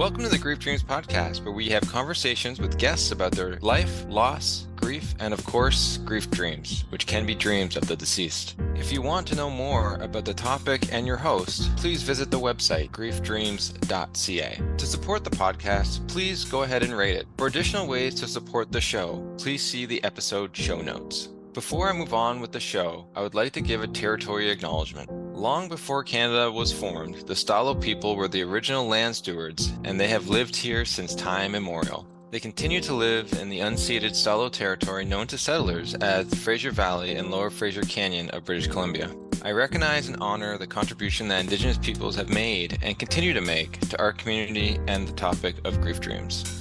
Welcome to the Grief Dreams podcast, where we have conversations with guests about their life, loss, grief, and of course, grief dreams, which can be dreams of the deceased. If you want to know more about the topic and your host, please visit the website griefdreams.ca. To support the podcast, please go ahead and rate it. For additional ways to support the show, please see the episode show notes. Before I move on with the show, I would like to give a territory acknowledgement. Long before Canada was formed, the Stalo people were the original land stewards, and they have lived here since time immemorial. They continue to live in the unceded Stalo territory known to settlers as the Fraser Valley and Lower Fraser Canyon of British Columbia. I recognize and honor the contribution that Indigenous peoples have made and continue to make to our community and the topic of grief dreams.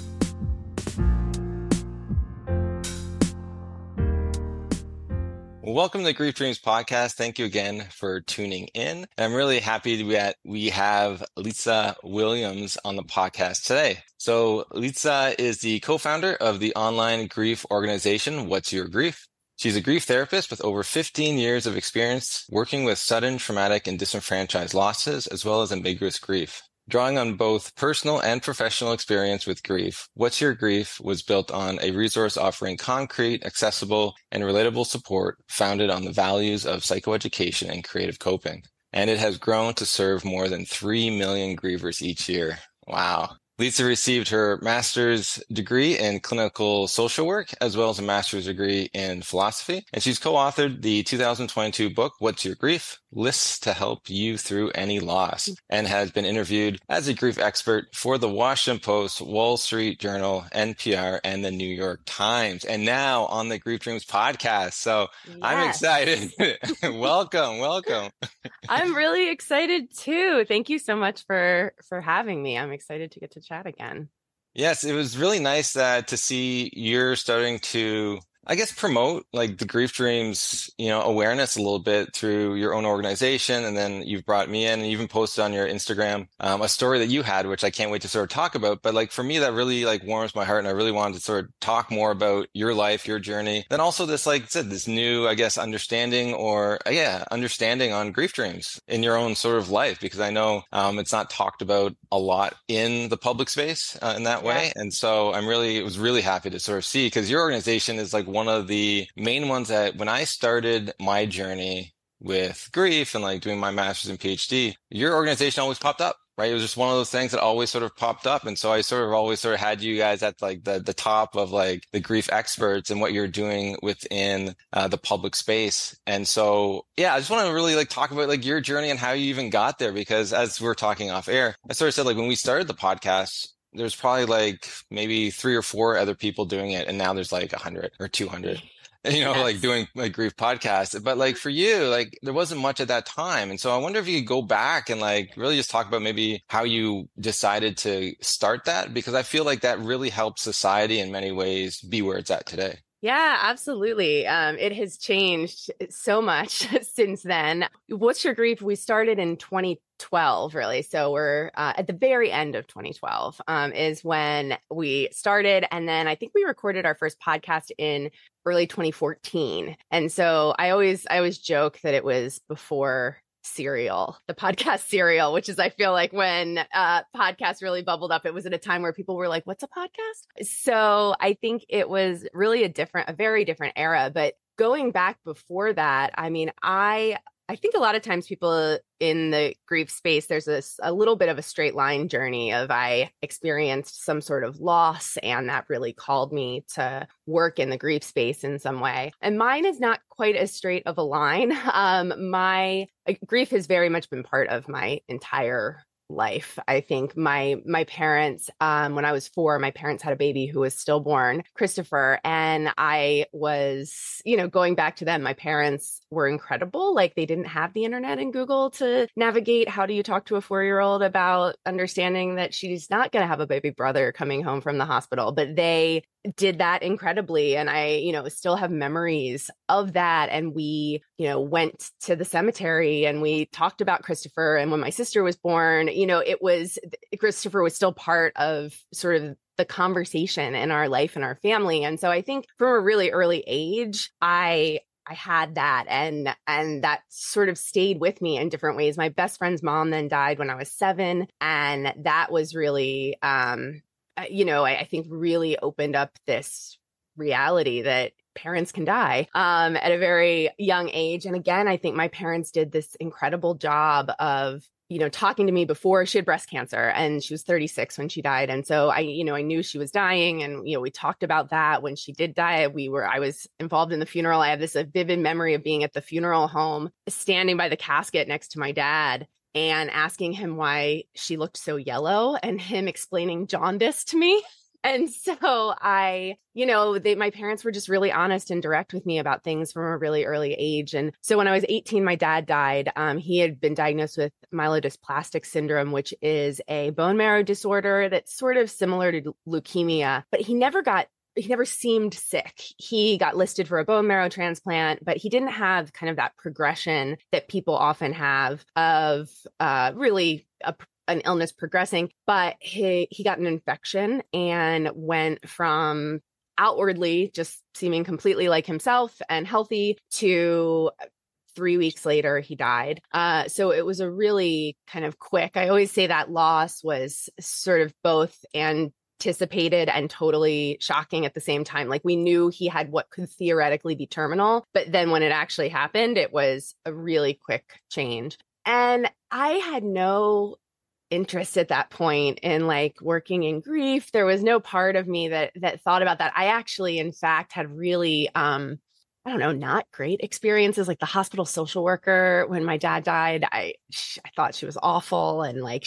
Welcome to the Grief Dreams podcast. Thank you again for tuning in. I'm really happy that we have Litsa Williams on the podcast today. So Litsa is the co-founder of the online grief organization, What's Your Grief? She's a grief therapist with over 15 years of experience working with sudden, traumatic, and disenfranchised losses, as well as ambiguous grief. Drawing on both personal and professional experience with grief, What's Your Grief was built on a resource offering concrete, accessible, and relatable support founded on the values of psychoeducation and creative coping. And it has grown to serve more than 3 million grievers each year. Wow. Litsa received her master's degree in clinical social work, as well as a master's degree in philosophy. And she's co-authored the 2022 book, What's Your Grief? Lists to help you through any loss, and has been interviewed as a grief expert for the Washington Post, Wall Street Journal, NPR, and the New York Times, and now on the Grief Dreams podcast. So yes. I'm excited. Welcome. I'm really excited too. Thank you so much for having me. I'm excited to get to chat again. Yes, it was really nice to see you're starting to, I guess, promote like the Grief Dreams, awareness a little bit through your own organization. And then you've brought me in and even posted on your Instagram a story that you had, which I can't wait to sort of talk about. But like for me, that really like warms my heart. And I really wanted to sort of talk more about your life, your journey. Then also this, like I said, this new, I guess, understanding on grief dreams in your own sort of life, because I know it's not talked about a lot in the public space in that way. And so was really happy to sort of see, because your organization is like one of the main ones that when I started my journey with grief and like doing my master's and PhD, your organization always popped up, right? It was just one of those things that always sort of popped up. And so I always had you guys at like the top of like the grief experts and what you're doing within the public space. And so, I just want to really like talk about like your journey and how you even got there, because as we're talking off air, I sort of said like when we started the podcast, there's probably like maybe 3 or 4 other people doing it. And now there's like 100 or 200, yes. Like doing like grief podcasts. But like for you, like there wasn't much at that time. And so I wonder if you could go back and like really just talk about maybe how you decided to start that, because I feel like that really helps society in many ways be where it's at today. Yeah, absolutely. It has changed so much since then. What's Your Grief? We started in 2012, really. So we're at the very end of 2012 is when we started. And then I think we recorded our first podcast in early 2014. And so I always joke that it was before Serial, the podcast Serial, which is, I feel like when podcasts really bubbled up, it was at a time where people were like, what's a podcast? So I think it was really a very different era. But going back before that, I mean, I think a lot of times people in the grief space, there's a little bit of a straight line journey of I experienced some sort of loss, and that really called me to work in the grief space in some way. And mine is not quite as straight of a line. My grief has very much been part of my entire life. I think my parents, when I was 4, my parents had a baby who was stillborn, Christopher. And I was, going back to them, my parents were incredible. Like they didn't have the internet and Google to navigate. How do you talk to a 4-year-old about understanding that she's not going to have a baby brother coming home from the hospital? But they did that incredibly. And I, still have memories of that. And we, went to the cemetery and we talked about Christopher. And when my sister was born, Christopher was still part of sort of the conversation in our life and our family. And so I think from a really early age, I I had that, and that sort of stayed with me in different ways. My best friend's mom then died when I was 7, and that was really I think really opened up this reality that parents can die at a very young age. And again, I think my parents did this incredible job of talking to me before. She had breast cancer and she was 36 when she died. And so I knew she was dying, and, we talked about that when she did die. I was involved in the funeral. I have this vivid memory of being at the funeral home, standing by the casket next to my dad and asking him why she looked so yellow, and him explaining jaundice to me. And so my parents were just really honest and direct with me about things from a really early age. And so when I was 18, my dad died. He had been diagnosed with myelodysplastic syndrome, which is a bone marrow disorder that's sort of similar to leukemia, but he never seemed sick. He got listed for a bone marrow transplant, but he didn't have kind of that progression that people often have of an illness progressing. But he got an infection and went from outwardly just seeming completely like himself and healthy to 3 weeks later, he died. So it was a really kind of quick, I always say that loss was sort of both anticipated and totally shocking at the same time. Like, we knew he had what could theoretically be terminal, but then when it actually happened, it was a really quick change. And I had no interest at that point in working in grief. There was no part of me that thought about that. I actually, in fact, had really, not great experiences. Like the hospital social worker, when my dad died, I thought she was awful. And I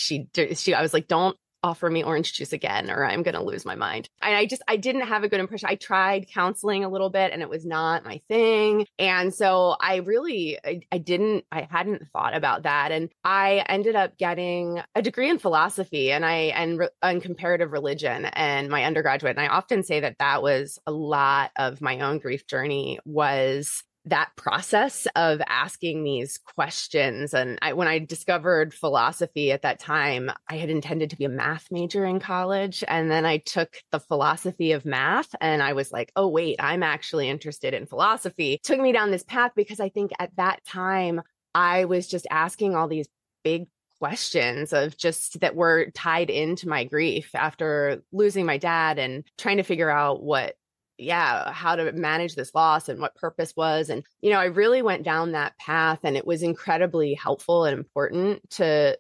was like, don't offer me orange juice again, or I'm going to lose my mind. And I didn't have a good impression. I tried counseling a little bit and it was not my thing. And so I hadn't thought about that. And I ended up getting a degree in philosophy and comparative religion and my undergraduate. And I often say that was a lot of my own grief journey, was that process of asking these questions. And when I discovered philosophy at that time, I had intended to be a math major in college. And then I took the philosophy of math and I was like, oh, wait, I'm actually interested in philosophy. It took me down this path because I think at that time, I was just asking all these big questions of just that were tied into my grief after losing my dad and trying to figure out how to manage this loss and what purpose was. And, I really went down that path and it was incredibly helpful and important to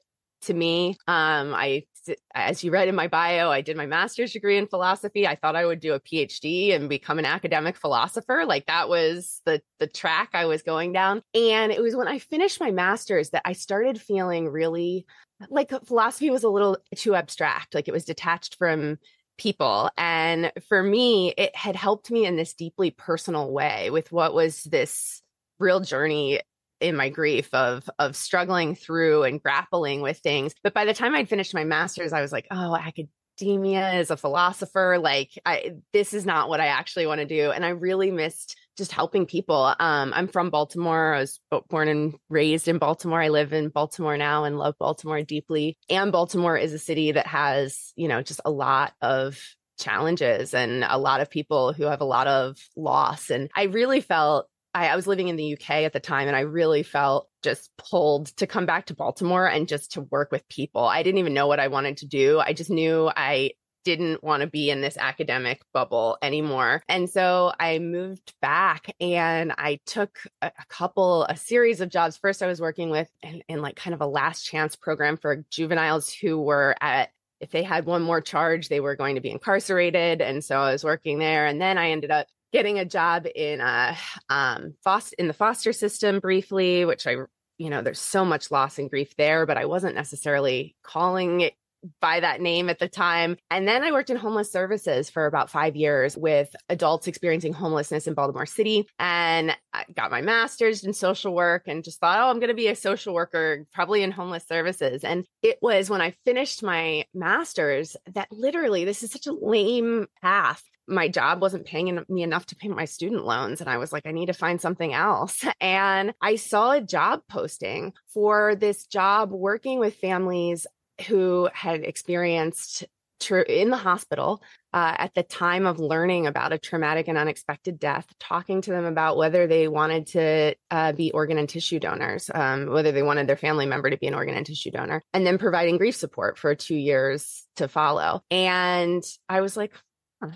me. As you read in my bio, I did my master's degree in philosophy. I thought I would do a PhD and become an academic philosopher. Like, that was the track I was going down. And it was when I finished my master's that I started feeling really like philosophy was a little too abstract. Like, it was detached from people. And for me, it had helped me in this deeply personal way with what was this real journey in my grief of struggling through and grappling with things. But by the time I'd finished my master's, I was like, oh, academia as a philosopher, this is not what I actually want to do. And I really missed just helping people. I'm from Baltimore. I was born and raised in Baltimore. I live in Baltimore now and love Baltimore deeply. And Baltimore is a city that has, just a lot of challenges and a lot of people who have a lot of loss. And I really felt, I was living in the UK at the time, and I really felt just pulled to come back to Baltimore and just to work with people. I didn't even know what I wanted to do. I just knew I didn't want to be in this academic bubble anymore. And so I moved back and I took a series of jobs. First, I was working with in kind of a last chance program for juveniles who were if they had one more charge, they were going to be incarcerated. And so I was working there. And then I ended up getting a job in the foster system briefly, which there's so much loss and grief there, but I wasn't necessarily calling it by that name at the time. And then I worked in homeless services for about 5 years with adults experiencing homelessness in Baltimore City. And I got my master's in social work and just thought, I'm going to be a social worker, probably in homeless services. And it was when I finished my master's that literally, this is such a lame path. My job wasn't paying me enough to pay my student loans. And I was like, I need to find something else. And I saw a job posting for this job working with families who had experienced in the hospital at the time of learning about a traumatic and unexpected death, talking to them about whether they wanted to be organ and tissue donors, whether they wanted their family member to be an organ and tissue donor, and then providing grief support for 2 years to follow. And I was like, huh,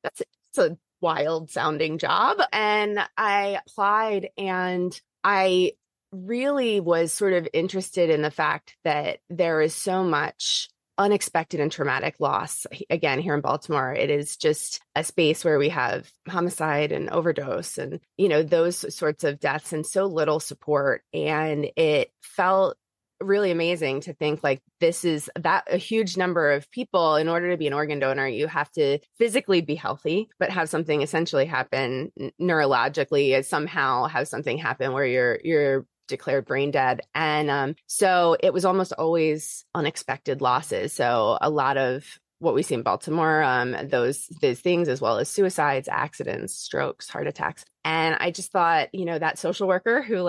it's a wild sounding job. And I applied, and I really was sort of interested in the fact that there is so much unexpected and traumatic loss. Again, here in Baltimore, it is just a space where we have homicide and overdose and, those sorts of deaths, and so little support. And it felt really amazing to think like this is that a huge number of people. In order to be an organ donor, you have to physically be healthy, but have something essentially happen neurologically, somehow have something happen where you're declared brain dead. And so it was almost always unexpected losses. So a lot of what we see in Baltimore, those things, as well as suicides, accidents, strokes, heart attacks. And I just thought, that social worker who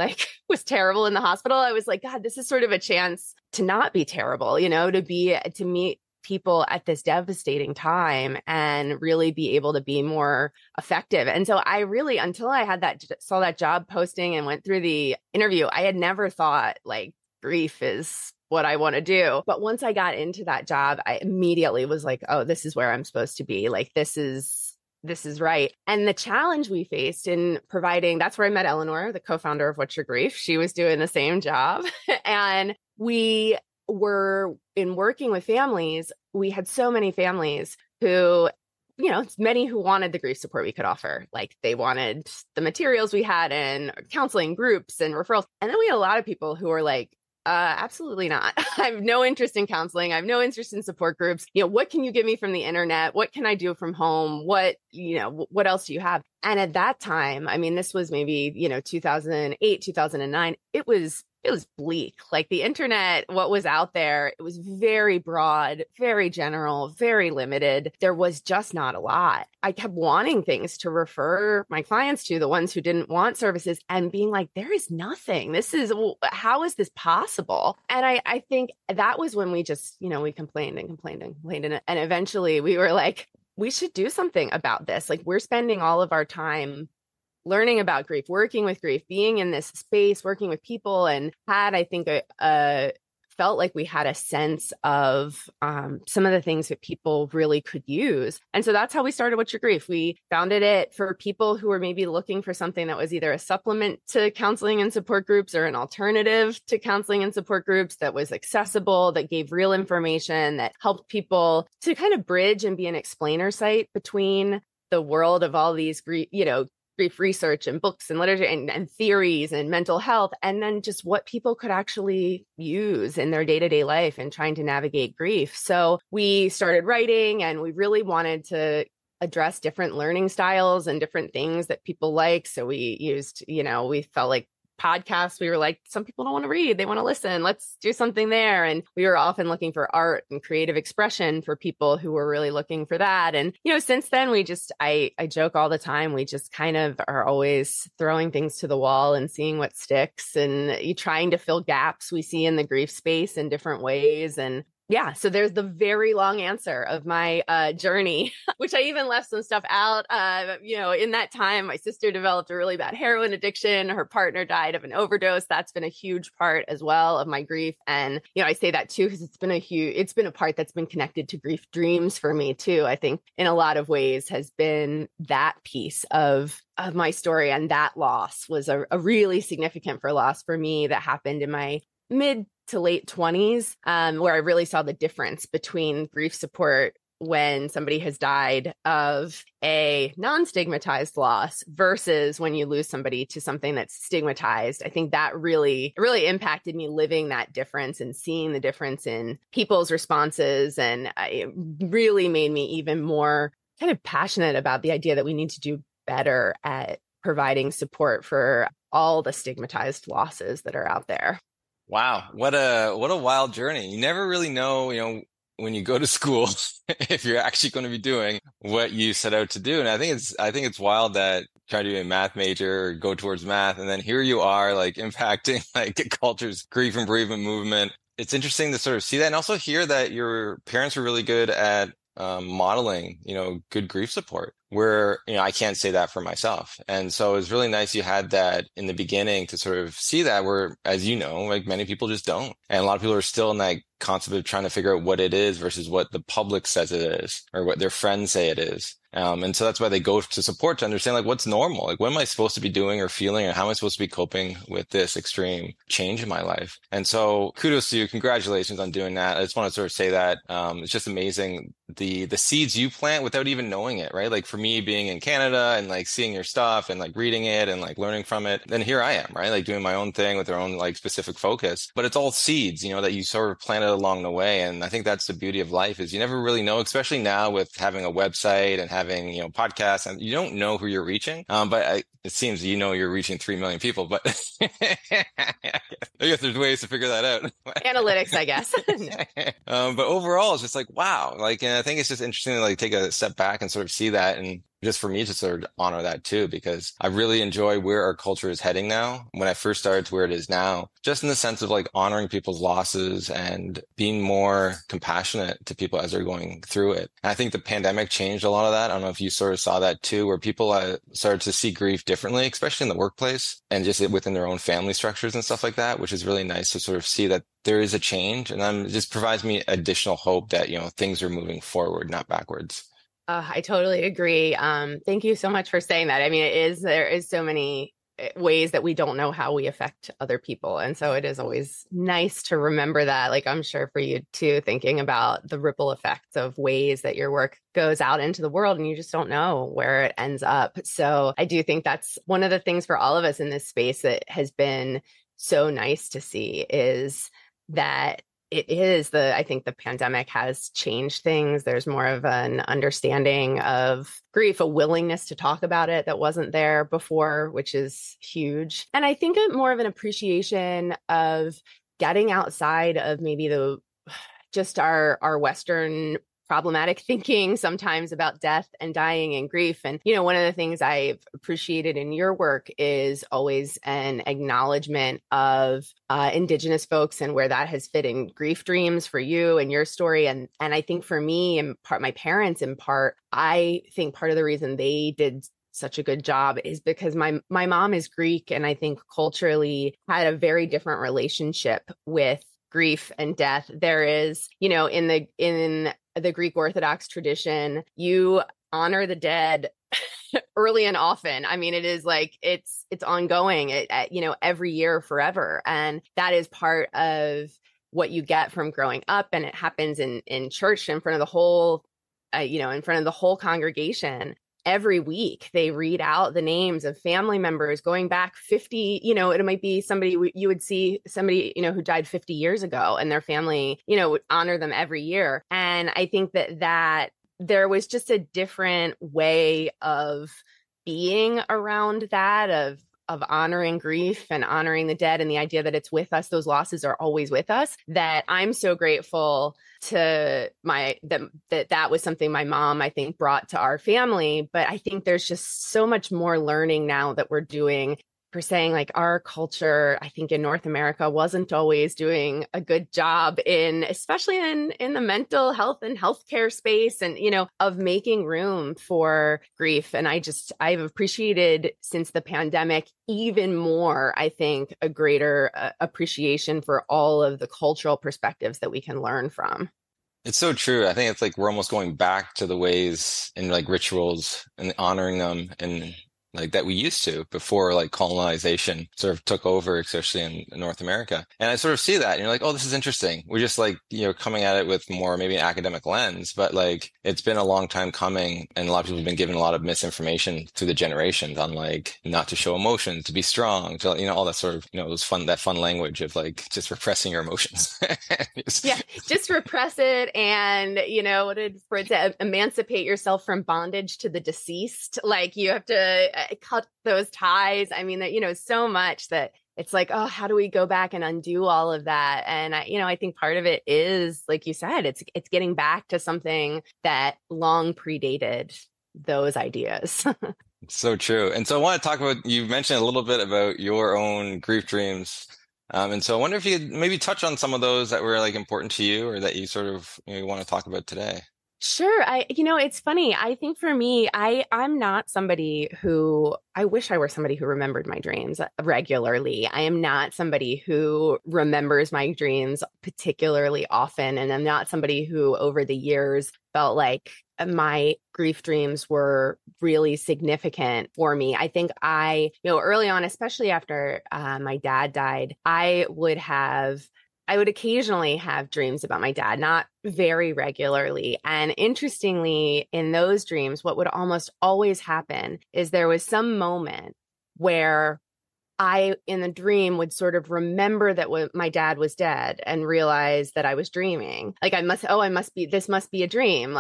was terrible in the hospital, I was like, God, this is sort of a chance to not be terrible, to meet people at this devastating time and really be able to be more effective. And so I really, until I saw that job posting and went through the interview, I had never thought grief is what I want to do. But once I got into that job, I immediately was like, oh, this is where I'm supposed to be. This is right. And the challenge we faced in providing, that's where I met Eleanor, the co-founder of What's Your Grief. She was doing the same job. And we were in working with families. We had so many families who, many who wanted the grief support we could offer. They wanted the materials we had and counseling groups and referrals. And then we had a lot of people who were like, absolutely not. I have no interest in counseling. I have no interest in support groups. What can you give me from the internet? What can I do from home? What else do you have? And at that time, I mean, this was maybe, 2008, 2009. It was bleak. The internet, what was out there, it was very broad, very general, very limited. There was just not a lot. I kept wanting things to refer my clients to, the ones who didn't want services, and being like, there is nothing. How is this possible? And I think that was when we just, we complained and complained and complained. And eventually we were like, we should do something about this. We're spending all of our time learning about grief, working with grief, being in this space, working with people, and I think, felt like we had a sense of some of the things that people really could use. And so that's how we started What's Your Grief. We founded it for people who were maybe looking for something that was either a supplement to counseling and support groups or an alternative to counseling and support groups, that was accessible, that gave real information, that helped people to kind of bridge and be an explainer site between the world of all these grief research and books and literature and theories and mental health, and then just what people could actually use in their day-to-day life and trying to navigate grief. So we started writing, and we really wanted to address different learning styles and different things that people like. So we used, we felt like podcasts, we were like, some people don't want to read, they want to listen, let's do something there. And we were often looking for art and creative expression for people who were really looking for that. And since then, I joke all the time, we just kind of are always throwing things to the wall and seeing what sticks, and trying to fill gaps we see in the grief space in different ways. And yeah, so there's the very long answer of my journey, which I even left some stuff out. In that time, my sister developed a really bad heroin addiction. Her partner died of an overdose. That's been a huge part as well of my grief. And, I say that too, because it's been a part that's been connected to grief dreams for me too. I think in a lot of ways has been that piece of my story. And that loss was a really significant loss for me that happened in my mid to late 20s, where I really saw the difference between grief support when somebody has died of a non-stigmatized loss versus when you lose somebody to something that's stigmatized. I think that really impacted me, living that difference and seeing the difference in people's responses. And it really made me even more kind of passionate about the idea that we need to do better at providing support for all the stigmatized losses that are out there. Wow, what a wild journey. You never really know, when you go to school, if you're actually going to be doing what you set out to do. And I think it's wild that trying to be a math major or go towards math, and then here you are impacting a culture's grief and bereavement movement. it's interesting to sort of see that and also hear that your parents were really good at modeling, good grief support, where, I can't say that for myself. And so it's really nice you had that in the beginning to sort of see that where, as you know, like many people just don't. And a lot of people are still in that concept of trying to figure out what it is versus what the public says it is or what their friends say it is. And so that's why they go to support to understand like what's normal, like what am I supposed to be doing or feeling, or how am I supposed to be coping with this extreme change in my life? And so kudos to you. Congratulations on doing that. I just want to sort of say that it's just amazing the seeds you plant without even knowing it, right? Like for me being in Canada and like seeing your stuff and like reading it and like learning from it, then here I am, right? Like doing my own thing with their own like specific focus, but it's all seeds, that you sort of planted along the way. And I think that's the beauty of life is you never really know, especially now with having a website and having, podcasts, and you don't know who you're reaching. But it seems you're reaching 3 million people, but I guess there's ways to figure that out. Analytics, I guess. But overall, it's just like, wow. Like, and I think it's just interesting to like take a step back and sort of see that. And just for me to sort of honor that too, because I really enjoy where our culture is heading now. When I first started to where it is now, just in the sense of like honoring people's losses and being more compassionate to people as they're going through it. And I think the pandemic changed a lot of that. I don't know if you sort of saw that too, where people started to see grief differently, especially in the workplace and just within their own family structures and stuff like that, which is really nice to sort of see that there is a change. And it just provides me additional hope that, things are moving forward, not backwards. I totally agree. Thank you so much for saying that. I mean, there is so many ways that we don't know how we affect other people. And so it is always nice to remember that, like I'm sure for you too, thinking about the ripple effects of ways that your work goes out into the world and you just don't know where it ends up. So I do think that's one of the things for all of us in this space that has been so nice to see is that I think the pandemic has changed things. There's more of an understanding of grief, a willingness to talk about it that wasn't there before, which is huge. And I think more of an appreciation of getting outside of maybe just our Western problematic thinking sometimes about death and dying and grief. And, one of the things I've appreciated in your work is always an acknowledgement of Indigenous folks and where that has fit in grief dreams for you and your story. And I think for me and my parents in part, I think part of the reason they did such a good job is because my mom is Greek and I think culturally had a very different relationship with grief and death. There is, in the Greek Orthodox tradition, you honor the dead early and often. I mean, it is like it's ongoing, every year forever. And that is part of what you get from growing up. And it happens in church in front of the whole, in front of the whole congregation. Every week they read out the names of family members going back 50, it might be somebody you would see somebody, who died 50 years ago and their family, would honor them every year. And I think that there was just a different way of being around that, of honoring grief and honoring the dead and the idea that it's with us. Those losses are always with us, that I'm so grateful to that was something my mom, I think, brought to our family. But I think there's just so much more learning now that we're doing. For saying like our culture, I think in North America wasn't always doing a good job especially in the mental health and healthcare space and, of making room for grief. And I've appreciated since the pandemic even more, I think, a greater appreciation for all of the cultural perspectives that we can learn from. It's so true. I think it's like we're almost going back to the ways and like rituals and honoring them and like that we used to before like colonization sort of took over, especially in North America. And I sort of see that and you're like, oh, this is interesting. We're just like, coming at it with more maybe an academic lens, but like it's been a long time coming and a lot of people have been given a lot of misinformation through the generations on like not to show emotion, to be strong, to, all that sort of, that fun language of like just repressing your emotions. Yeah, just repress it. And, for it to emancipate yourself from bondage to the deceased, like you have to cut those ties. I mean, that, so much that it's like, oh, how do we go back and undo all of that? And I think part of it is, like you said, it's getting back to something that long predated those ideas. So true. And so I want to talk about, you mentioned a little bit about your own grief dreams. And so I wonder if you could maybe touch on some of those that were like important to you or that you sort of want to talk about today. Sure. It's funny. I think for me, I'm not somebody who I wish I were somebody who remembered my dreams regularly. I am not somebody who remembers my dreams particularly often. And I'm not somebody who over the years felt like my grief dreams were really significant for me. I think early on, especially after my dad died, I would occasionally have dreams about my dad, not very regularly. And interestingly, in those dreams, what would almost always happen is there was some moment where I, in the dream, would sort of remember that my dad was dead and realize that I was dreaming. Like this must be a dream.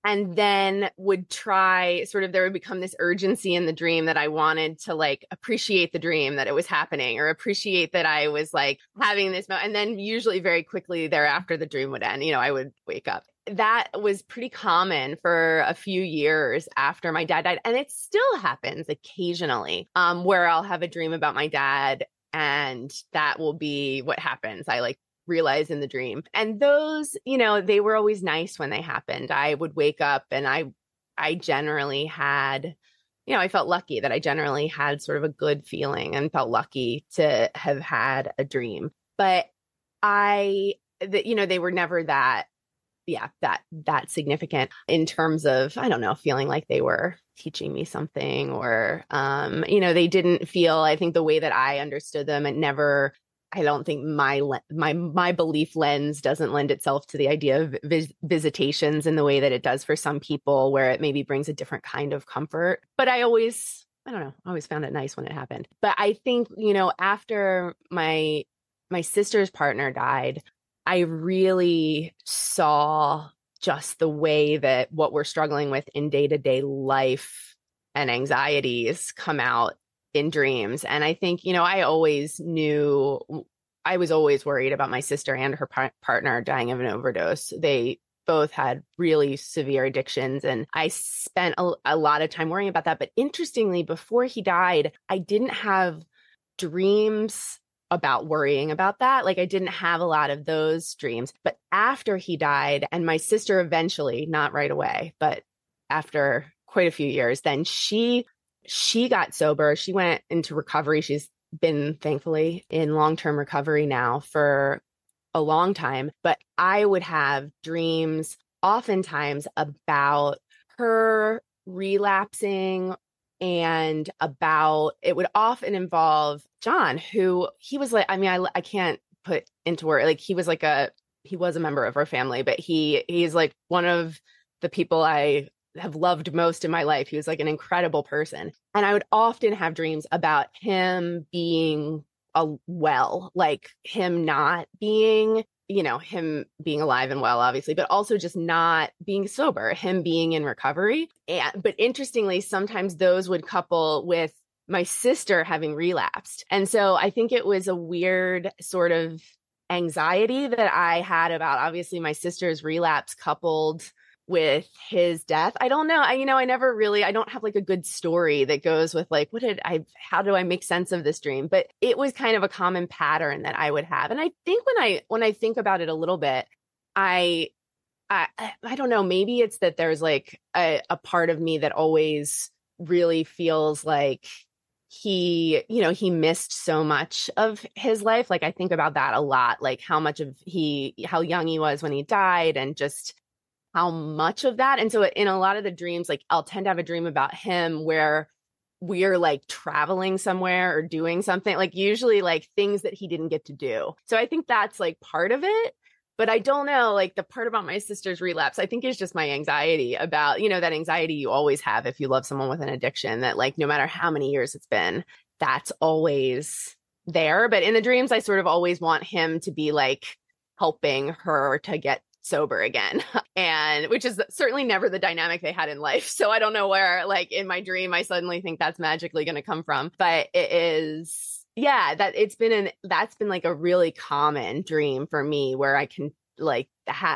And then would try there would become this urgency in the dream that I wanted to like appreciate the dream that it was happening or appreciate that I was like having this moment. And then usually very quickly thereafter, the dream would end. I would wake up. That was pretty common for a few years after my dad died. And it still happens occasionally, where I'll have a dream about my dad and that will be what happens. I like realize in the dream. And those, they were always nice when they happened. I would wake up and I generally had, I felt lucky that I generally had sort of a good feeling and felt lucky to have had a dream. But they were never that significant in terms of, I don't know, feeling like they were teaching me something or, they didn't feel, I think the way that I understood them, I don't think my belief lens doesn't lend itself to the idea of visitations in the way that it does for some people, where it maybe brings a different kind of comfort. But I don't know, I always found it nice when it happened. But I think, after my sister's partner died, I really saw just the way that what we're struggling with in day-to-day life and anxieties come out in dreams. And I think, I always knew I was always worried about my sister and her partner dying of an overdose. They both had really severe addictions. And I spent a lot of time worrying about that. But interestingly, before he died, I didn't have dreams about worrying about that. Like I didn't have a lot of those dreams. But after he died, and my sister eventually, not right away, but after quite a few years, then she got sober. She went into recovery. She's been thankfully in long-term recovery now for a long time. But I would have dreams oftentimes about her relapsing and about, it would often involve John, who he was like, I can't put into word, like he was a member of our family, but he's like one of the people I have loved most in my life. He was like an incredible person. And I would often have dreams about him being like him not being, him being alive and well, obviously, but also just not being sober, him being in recovery. But interestingly, sometimes those would couple with my sister having relapsed. And so I think it was a weird sort of anxiety that I had about obviously my sister's relapse coupled with his death. I don't know. I don't have like a good story that goes with like, how do I make sense of this dream? But it was kind of a common pattern that I would have. And I think when I think about it a little bit, I don't know, maybe it's that there's like a part of me that always really feels like he missed so much of his life. Like I think about that a lot, like how young he was when he died and just how much of that. And so in a lot of the dreams, like I'll tend to have a dream about him where we're like traveling somewhere or doing something, like usually like things that he didn't get to do. So I think that's like part of it. But I don't know, like the part about my sister's relapse, I think is just my anxiety about, that anxiety you always have if you love someone with an addiction, that like no matter how many years it's been, that's always there. But in the dreams, I sort of always want him to be like helping her to get sober again, and which is certainly never the dynamic they had in life. So I don't know where, like in my dream, I suddenly think that's magically going to come from. But it is, that's been like a really common dream for me, where I can like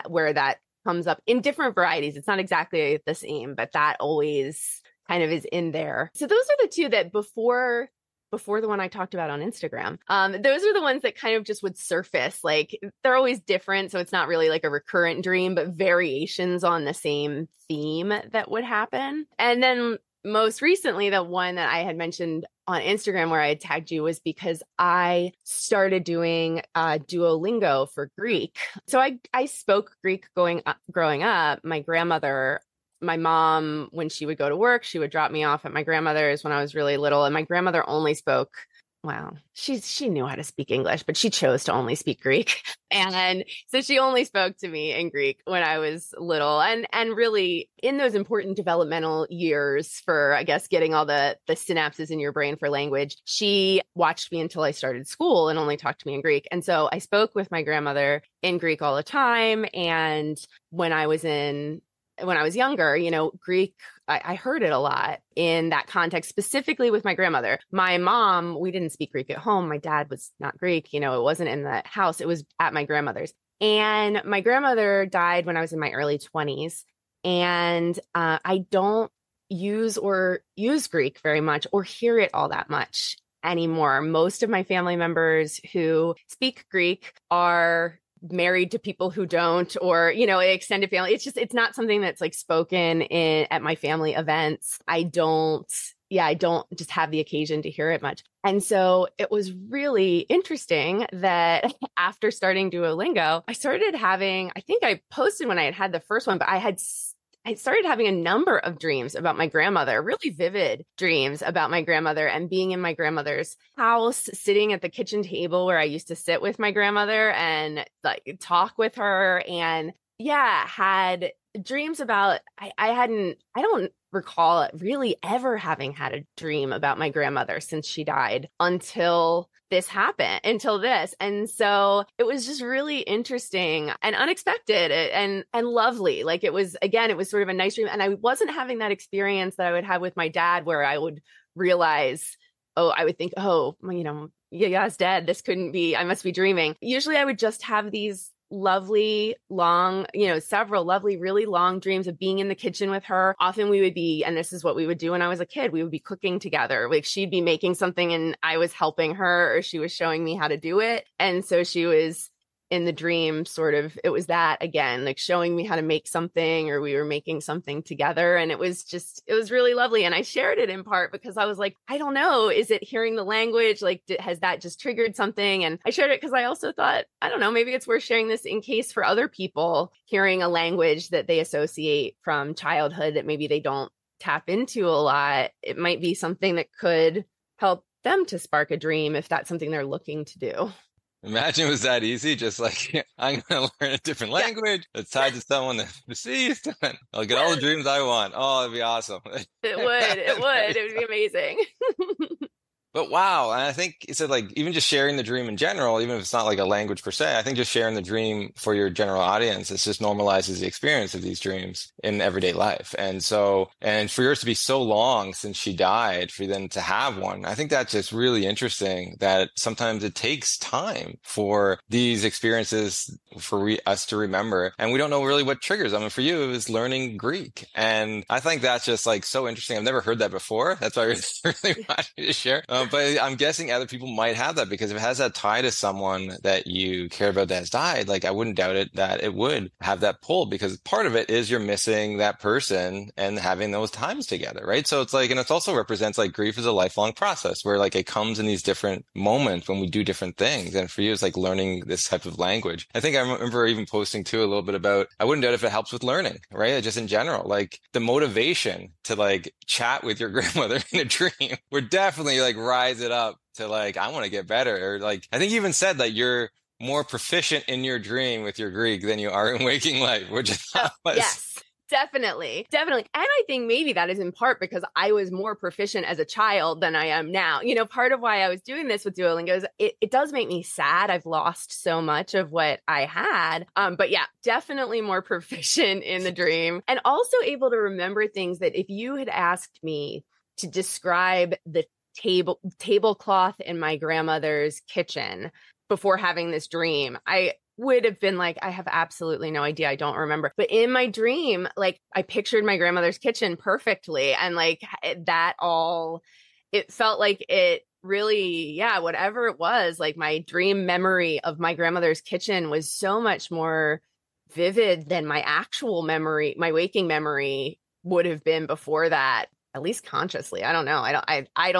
where that comes up in different varieties. It's not exactly the same, but that always kind of is in there. So those are the two that before before the one I talked about on Instagram. Those are the ones that kind of just would surface. Like they're always different. So it's not really like a recurrent dream, but variations on the same theme that would happen. And then most recently, the one that I had mentioned on Instagram where I had tagged you was because I started doing Duolingo for Greek. So I spoke Greek growing up. My grandmother, my mom, when she would go to work, she would drop me off at my grandmother's when I was really little. And my grandmother only spoke, well, she knew how to speak English, but she chose to only speak Greek. And so she only spoke to me in Greek when I was little. And really in those important developmental years for, I guess, getting all the synapses in your brain for language, she watched me until I started school and only talked to me in Greek. And so I spoke with my grandmother in Greek all the time. And when I was younger, Greek, I heard it a lot in that context, specifically with my grandmother. My mom, we didn't speak Greek at home. My dad was not Greek. It wasn't in the house. It was at my grandmother's. And my grandmother died when I was in my early 20s. And I don't use Greek very much or hear it all that much anymore. Most of my family members who speak Greek are married to people who don't, or, extended family. It's not something that's like spoken at my family events. I don't just have the occasion to hear it much. And so it was really interesting that after starting Duolingo, I started having, I think I posted when I had the first one, but I started having a number of dreams about my grandmother, really vivid dreams about my grandmother and being in my grandmother's house, sitting at the kitchen table where I used to sit with my grandmother and like talk with her. And had dreams about, I don't recall really ever having had a dream about my grandmother since she died until this. And so it was just really interesting and unexpected and lovely. Like it was sort of a nice dream. And I wasn't having that experience that I would have with my dad where I would realize, I would think, Yaya's dead. This couldn't be, I must be dreaming. Usually I would just have these lovely, long, several lovely, really long dreams of being in the kitchen with her. Often we would be, and this is what we would do when I was a kid, we would be cooking together. Like she'd be making something and I was helping her, or she was showing me how to do it. And so she was in the dream sort of, it was that again, like showing me how to make something, or we were making something together. And it was really lovely. And I shared it in part because I was like, I don't know, is it hearing the language? Like, has that just triggered something? And I shared it because I also thought, I don't know, maybe it's worth sharing this in case for other people hearing a language that they associate from childhood that maybe they don't tap into a lot. It might be something that could help them to spark a dream if that's something they're looking to do. Imagine it was that easy, just like, I'm going to learn a different language that's tied to someone that's deceased, and I'll get all the dreams I want. Oh, that'd be awesome. It would be amazing. But wow, and I think it's like even just sharing the dream in general, even if it's not like a language per se, I think just sharing the dream for your general audience, it just normalizes the experience of these dreams in everyday life. And for yours to be so long since she died, for them to have one, I think that's just really interesting that sometimes it takes time for these experiences for us to remember. And we don't know really what triggers them. And for you, it was learning Greek. And I think that's just like so interesting. I've never heard that before. That's why I really wanted you to share. But I'm guessing other people might have that, because if it has that tie to someone that you care about that has died, like I wouldn't doubt it that it would have that pull, because part of it is you're missing that person and having those times together, right? So it's like, and it also represents like grief is a lifelong process where like it comes in these different moments when we do different things. And for you, it's like learning this type of language. I think I remember even posting too a little bit about, I wouldn't doubt if it helps with learning, right? Just in general, like the motivation to like chat with your grandmother in a dream would definitely like rise it up to like, I want to get better. Or like, I think you even said that you're more proficient in your dream with your Greek than you are in waking life, which is yes, definitely. And I think maybe that is in part because I was more proficient as a child than I am now. Part of why I was doing this with Duolingo is it does make me sad. I've lost so much of what I had. But yeah, definitely more proficient in the dream, and also able to remember things that if you had asked me to describe the tablecloth in my grandmother's kitchen before having this dream, I would have been like, I have absolutely no idea. I don't remember. But in my dream, like I pictured my grandmother's kitchen perfectly. And like that all, it felt like it really, yeah, whatever it was, like my dream memory of my grandmother's kitchen was so much more vivid than my actual memory, my waking memory would have been before that, at least consciously. I don't know. I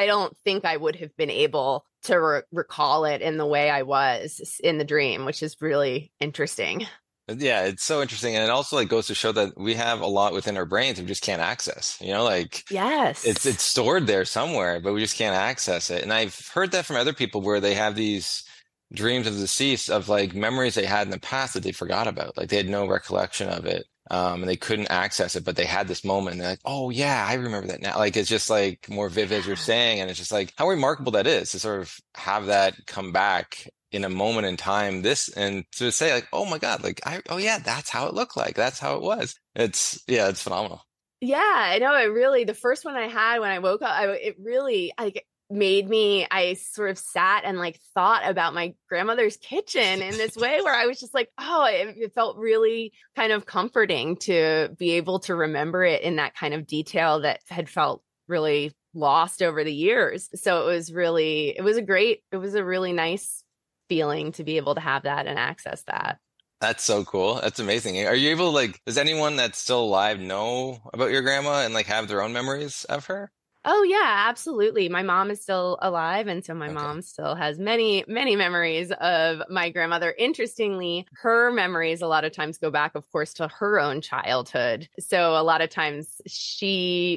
don't think I would have been able to recall it in the way I was in the dream, which is really interesting. Yeah, it's so interesting. And it also like goes to show that we have a lot within our brains we just can't access. Like it's Yes. stored there somewhere, but we just can't access it. And I've heard that from other people where they have these dreams of the deceased of like memories they had in the past that they forgot about. Like they had no recollection of it. And they couldn't access it, but they had this moment and they're like, oh yeah, I remember that now. Like it's just like more vivid as you're saying. And it's just like how remarkable that is to sort of have that come back in a moment in time, this and to say like, oh my God, like oh yeah, that's how it looked like. That's how it was. It's phenomenal. Yeah, I know. It really, the first one I had when I woke up, it really like made me, I sort of sat and like thought about my grandmother's kitchen in this way where I was just like, oh, it felt really kind of comforting to be able to remember it in that kind of detail that had felt really lost over the years. So it was a really nice feeling to be able to have that and access that. That's so cool. That's amazing. Are you able to like, does anyone that's still alive know about your grandma and like have their own memories of her? Oh yeah, absolutely. My mom is still alive, and so my Okay. mom still has many, many memories of my grandmother. Interestingly, her memories a lot of times go back, of course, to her own childhood. So a lot of times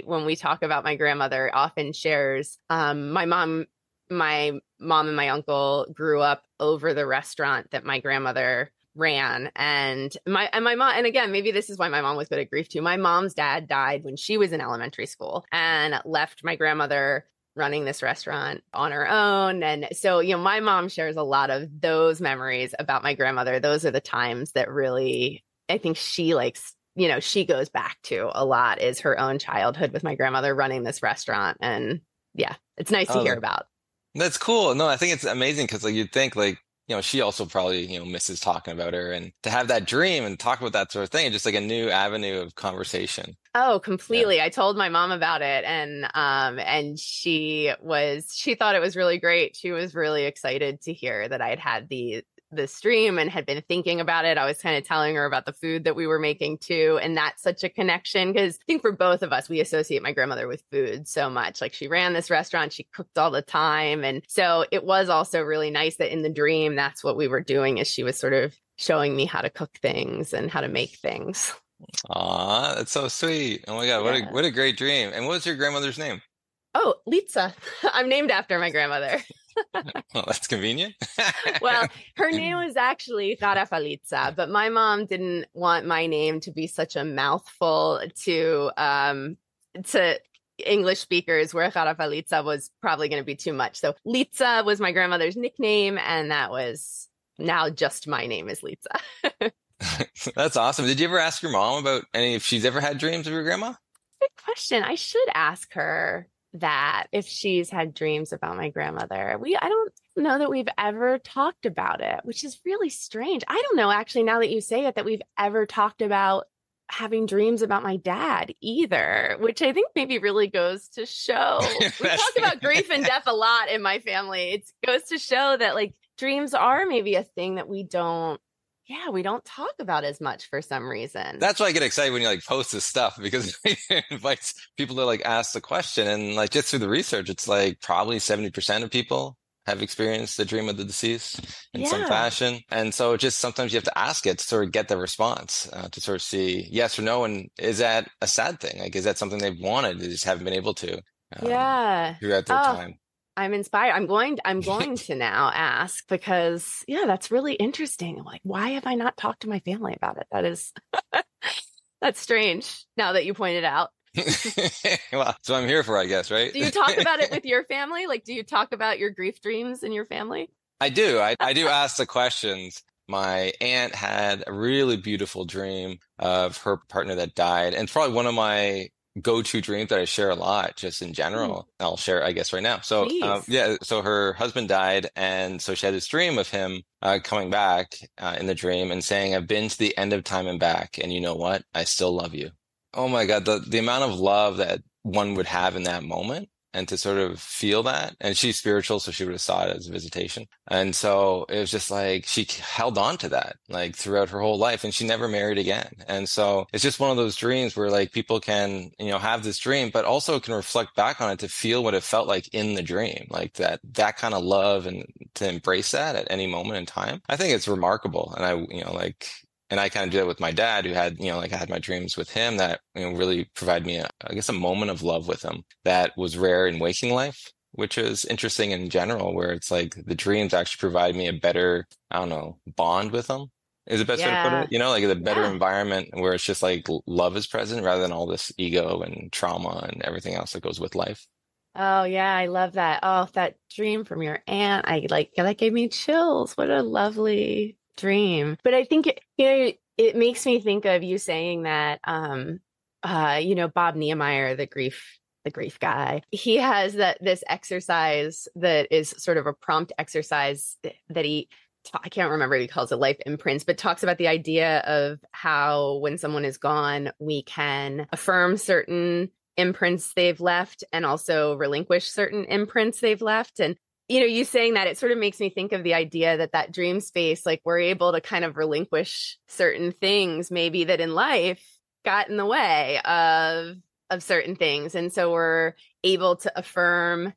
when we talk about my grandmother, often shares my mom and my uncle grew up over the restaurant that my grandmother ran, and my mom, and again, maybe this is why my mom was good at grief too. My mom's dad died when she was in elementary school and left my grandmother running this restaurant on her own. And so, my mom shares a lot of those memories about my grandmother. Those are the times that really, I think she likes, she goes back to a lot, is her own childhood with my grandmother running this restaurant. And yeah, it's nice to Oh, hear about. that's cool. No, I think it's amazing because like you'd think like, she also probably, misses talking about her and to have that dream and talk about that sort of thing, it's just like a new avenue of conversation. Oh, Yeah. completely. I told my mom about it, and she thought it was really great. She was really excited to hear that I had had this dream and had been thinking about it. I was kind of telling her about the food that we were making too, and that's such a connection because I think for both of us, we associate my grandmother with food so much. Like she ran this restaurant, she cooked all the time, and so it was also really nice that in the dream, that's what we were doing, is she was sort of showing me how to cook things and how to make things. Aw, that's so sweet. Oh my God, Yeah. what a great dream. And what was your grandmother's name? Oh, Litsa. I'm named after my grandmother. Well, that's convenient. Well, her name was actually Farafalitza, but my mom didn't want my name to be such a mouthful to English speakers, where Farafalitza was probably going to be too much. So Litsa was my grandmother's nickname, and that was now just my name is Litsa. That's awesome. Did you ever ask your mom about any if she's ever had dreams of your grandma? Good question. I should ask her that, if she's had dreams about my grandmother. I don't know that we've ever talked about it, which is really strange. I don't know actually, now that you say it, that we've ever talked about having dreams about my dad either, which I think maybe really goes to show we talk about grief and death a lot in my family. It goes to show that like dreams are maybe a thing that we don't talk about as much for some reason. That's why I get excited when you like post this stuff because it invites people to like ask the question and like just through the research, it's like probably 70% of people have experienced the dream of the deceased in some Yeah. fashion. And so just sometimes you have to ask it to sort of get the response, to sort of see yes or no. And is that a sad thing? Like, is that something they've wanted? They just haven't been able to, Yeah. throughout their Oh, time. I'm inspired. I'm going to now ask, because yeah, that's really interesting. Like, why have I not talked to my family about it? That's strange now that you pointed out. Well, that's what I'm here for, I guess, right? Do you talk about it with your family? Like, do you talk about your grief dreams in your family? I do. I do ask the questions. My aunt had a really beautiful dream of her partner that died. And it's probably one of my go-to dreams that I share a lot, just in Hmm, general. I'll share, I guess, right now. So, please. yeah, so her husband died. And so she had this dream of him coming back in the dream and saying, I've been to the end of time and back. And you know what? I still love you. Oh my God, the amount of love that one would have in that moment. and to sort of feel that. And she's spiritual, so she would have saw it as a visitation. And so it was just like she held on to that like throughout her whole life, and she never married again. And so it's just one of those dreams where like people can, have this dream, but also can reflect back on it to feel what it felt like in the dream, like that kind of love, and to embrace that at any moment in time. I think it's remarkable. And and I kind of did it with my dad, who had, like I had my dreams with him that, really provide me, I guess, a moment of love with him that was rare in waking life, which is interesting in general, where it's like the dreams actually provide me a better, I don't know, bond with them is the best way to put Yeah. it. Like the better Yeah. environment where it's just like love is present rather than all this ego and trauma and everything else that goes with life. Oh yeah, I love that. Oh, that dream from your aunt. That gave me chills. What a lovely dream. But I think it makes me think of you saying that Bob Niemeyer, the grief guy, he has this exercise that is sort of a prompt exercise that I can't remember what he calls it, life imprints, but talks about the idea of how when someone is gone, we can affirm certain imprints they've left and also relinquish certain imprints they've left. And you saying that, it sort of makes me think of the idea that dream space, like we're able to kind of relinquish certain things maybe that in life got in the way of certain things. And so we're able to affirm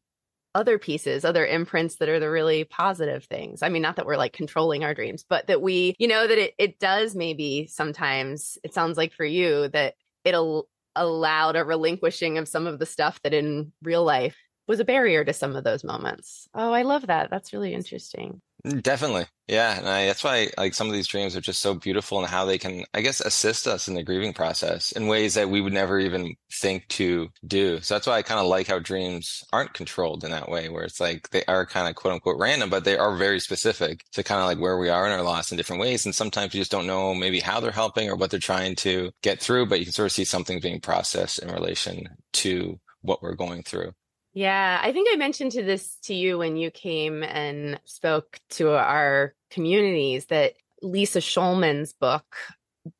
other pieces, other imprints that are the really positive things. I mean, not that we're like controlling our dreams, but that we, that it does maybe sometimes, it sounds like for you, that it'll allowed a relinquishing of some of the stuff that in real life was a barrier to some of those moments. Oh, I love that. That's really interesting. Definitely. Yeah. And that's why like some of these dreams are just so beautiful, and how they can, I guess, assist us in the grieving process in ways that we would never even think to do. So that's why I kind of like how dreams aren't controlled in that way, where it's like they are kind of quote unquote random, but they are very specific to kind of like where we are in our loss in different ways. And sometimes you just don't know maybe how they're helping or what they're trying to get through, but you can sort of see something being processed in relation to what we're going through. Yeah, I think I mentioned this to you when you came and spoke to our communities, that Lisa Schulman's book,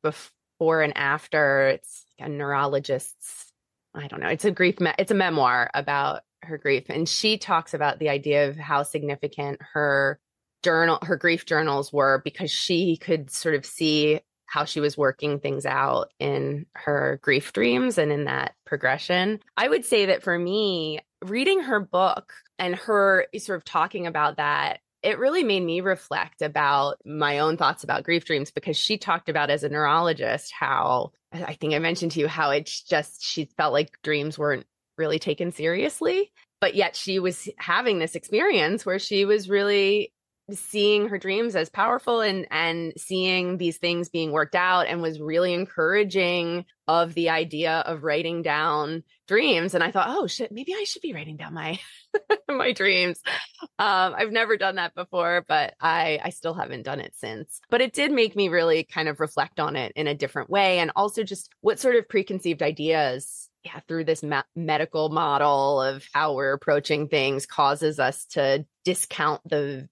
Before and After, it's a neurologist's, I don't know, it's it's a memoir about her grief. And she talks about the idea of how significant her grief journals were, because she could sort of see how she was working things out in her grief dreams and in that progression. I would say that for me, reading her book and her sort of talking about that, it really made me reflect about my own thoughts about grief dreams, because she talked about, as a neurologist, how, I think I mentioned to you, how she felt like dreams weren't really taken seriously, but yet she was having this experience where she was really seeing her dreams as powerful and seeing these things being worked out, and was really encouraging of the idea of writing down dreams. And I thought, oh shit, maybe I should be writing down my my dreams. I've never done that before, but I still haven't done it since. But it did make me really kind of reflect on it in a different way, and also just what sort of preconceived ideas, through this medical model of how we're approaching things, causes us to discount the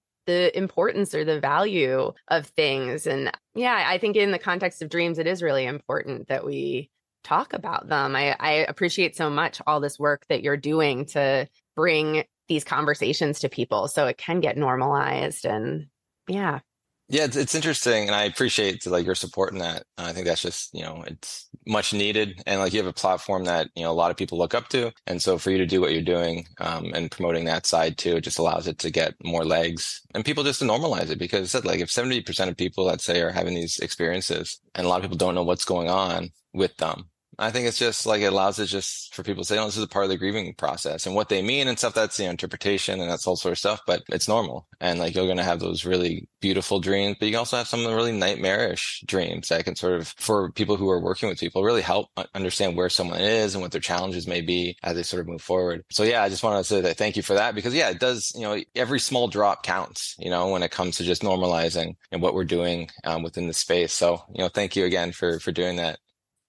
importance or the value of things. And I think in the context of dreams, it is really important that we talk about them. I appreciate so much all this work that you're doing to bring these conversations to people so it can get normalized. And yeah. Yeah, it's interesting, and I appreciate like your support in that. I think that's just, it's much needed, and like you have a platform that, a lot of people look up to, and so for you to do what you're doing, and promoting that side too, it just allows it to get more legs and people just to normalize it. Because like if 70% of people, let's say, are having these experiences, and a lot of people don't know what's going on with them, I think it's just like it allows it just for people to say, oh, this is a part of the grieving process, and what they mean and stuff. That's interpretation and that's all sort of stuff, but it's normal. And like you're going to have those really beautiful dreams, but you can also have some of the really nightmarish dreams that can sort of, for people who are working with people, really help understand where someone is and what their challenges may be as they sort of move forward. So I just wanted to say that thank you for that, because it does, every small drop counts, when it comes to just normalizing and what we're doing within the space. So, thank you again for doing that.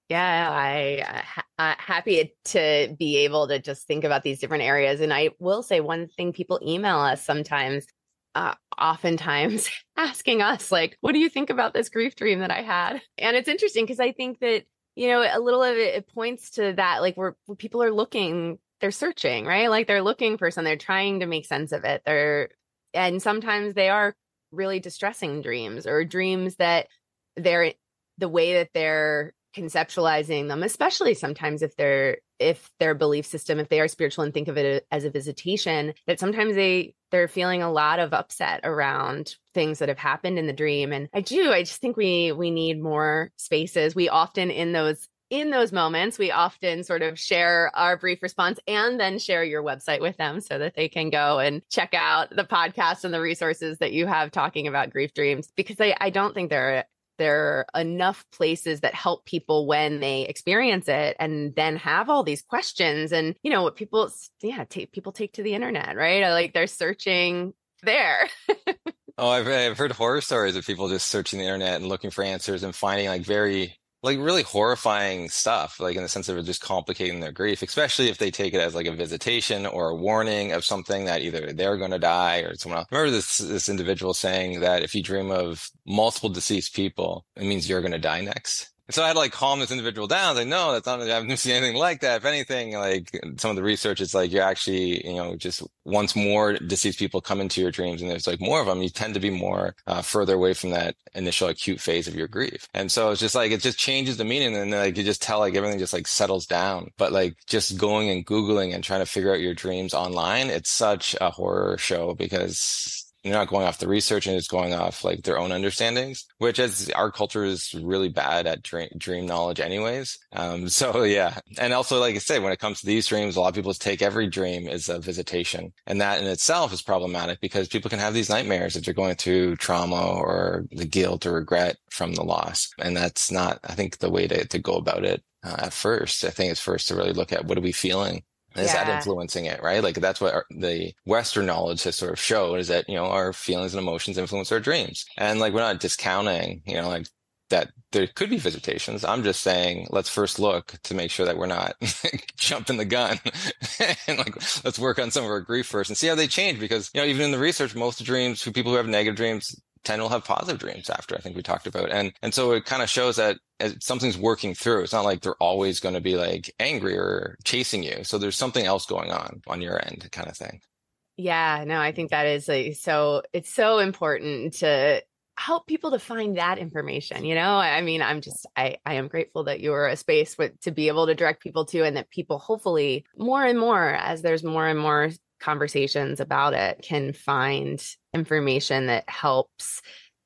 Yeah, I happy to be able to just think about these different areas. And I will say one thing: people email us sometimes, oftentimes asking us like, what do you think about this grief dream that I had? And it's interesting because I think that, a little of it points to that, like where people are looking they're searching, right? Like they're looking for something, they're trying to make sense of it. And sometimes they are really distressing dreams, or dreams that they're the way that they're conceptualizing them, especially sometimes if their belief system, if they are spiritual and think of it as a visitation, that sometimes they're feeling a lot of upset around things that have happened in the dream. And I just think we need more spaces. We often in those moments, we often sort of share our brief response and then share your website with them so that they can go and check out the podcast and the resources that you have talking about grief dreams, because I don't think there are enough places that help people when they experience it and then have all these questions. And, what people take to the internet, right? Like they're searching there. Oh, I've heard horror stories of people just searching the internet and looking for answers and finding really horrifying stuff, like in the sense of it just complicating their grief, especially if they take it as like a visitation or a warning of something that either they're going to die or someone else. I remember this individual saying that if you dream of multiple deceased people, it means you're going to die next. So I had to like calm this individual down. Like, no, that's not, I haven't seen anything like that. If anything, like some of the research, it's like you're actually, just once more deceased people come into your dreams and there's like more of them, you tend to be more further away from that initial acute phase of your grief. And so it's just like, it just changes the meaning. And like, you just tell like everything just like settles down. But like just going and Googling and trying to figure out your dreams online, it's such a horror show because you're not going off the research and it's going off like their own understandings, which as our culture is really bad at dream knowledge anyways. So yeah. And also, like I said, when it comes to these dreams, a lot of people take every dream as a visitation. And that in itself is problematic because people can have these nightmares if they're going through trauma or the guilt or regret from the loss. And that's not, I think, the way to go about it at first. I think it's first to really look at what are we feeling? Is that influencing it, right? Like that's what the Western knowledge has sort of showed is that, our feelings and emotions influence our dreams. And like, we're not discounting, like that there could be visitations. I'm just saying, let's first look to make sure that we're not jumping the gun and like, let's work on some of our grief first and see how they change. Because, even in the research, most of dreams, for people who have negative dreams, tend to have positive dreams after, I think we talked about. And so it kind of shows that something's working through. It's not like they're always going to be like angry or chasing you. So there's something else going on your end kind of thing. Yeah, no, I think that is it's so important to help people to find that information. I mean, I am grateful that you're a space to be able to direct people to, and that people hopefully more and more, as there's more and more conversations about it, can find information that helps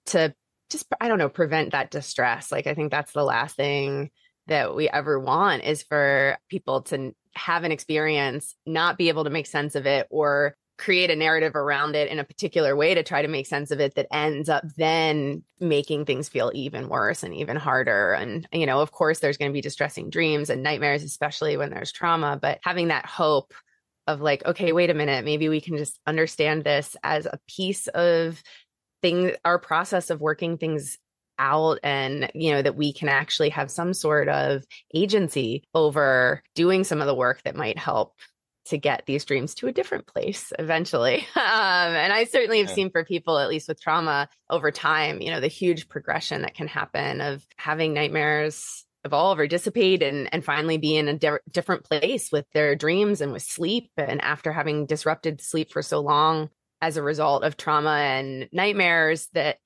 to just, I don't know, prevent that distress. Like, I think that's the last thing that we ever want, is for people to have an experience, not be able to make sense of it, or create a narrative around it in a particular way to try to make sense of it that ends up then making things feel even worse and even harder. And, of course, there's going to be distressing dreams and nightmares, especially when there's trauma, but having that hope of like, okay, wait a minute, maybe we can just understand this as a piece of our process of working things out, and, that we can actually have some sort of agency over doing some of the work that might help to get these dreams to a different place eventually. And I certainly have seen for people, at least with trauma over time, the huge progression that can happen of having nightmares evolve or dissipate and finally be in a different place with their dreams and with sleep. And after having disrupted sleep for so long as a result of trauma and nightmares, that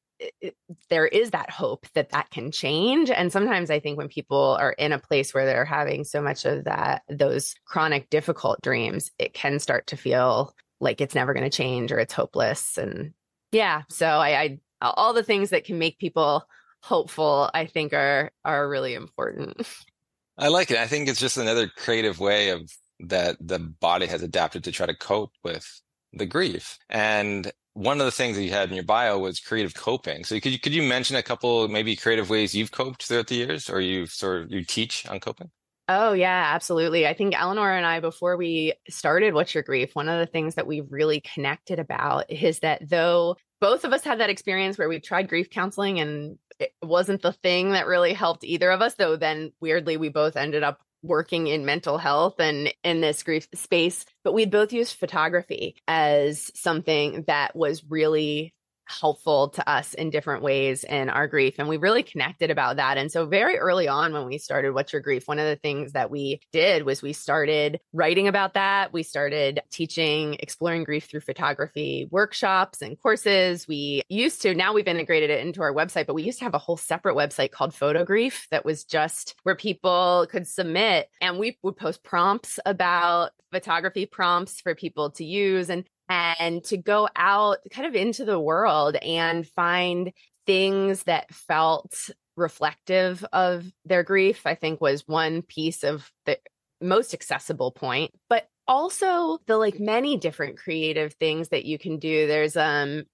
there is that hope that can change. And sometimes I think when people are in a place where they're having so much of those chronic difficult dreams, it can start to feel like it's never going to change or it's hopeless. And yeah, so I all the things that can make people hopeful, I think are really important. I like it. I think it's just another creative way of that the body has adapted to try to cope with the grief. And one of the things that you had in your bio was creative coping. So could you mention a couple maybe creative ways you've coped throughout the years, or you teach on coping? Oh, yeah, absolutely. I think Eleanor and I, before we started What's Your Grief, one of the things that we really connected about is that though both of us had that experience where we tried grief counseling and it wasn't the thing that really helped either of us, though then weirdly we both ended up working in mental health and in this grief space, but we'd both used photography as something that was really helpful to us in different ways in our grief. And we really connected about that. And so very early on when we started What's Your Grief, one of the things that we did was we started writing about that. We started teaching exploring grief through photography workshops and courses. We used to, now we've integrated it into our website, but we used to have a whole separate website called Photo Grief that was just where people could submit, and we would post prompts about photography prompts for people to use and to go out kind of into the world and find things that felt reflective of their grief, I think was one piece of the most accessible point, but also the like many different creative things that you can do. There's one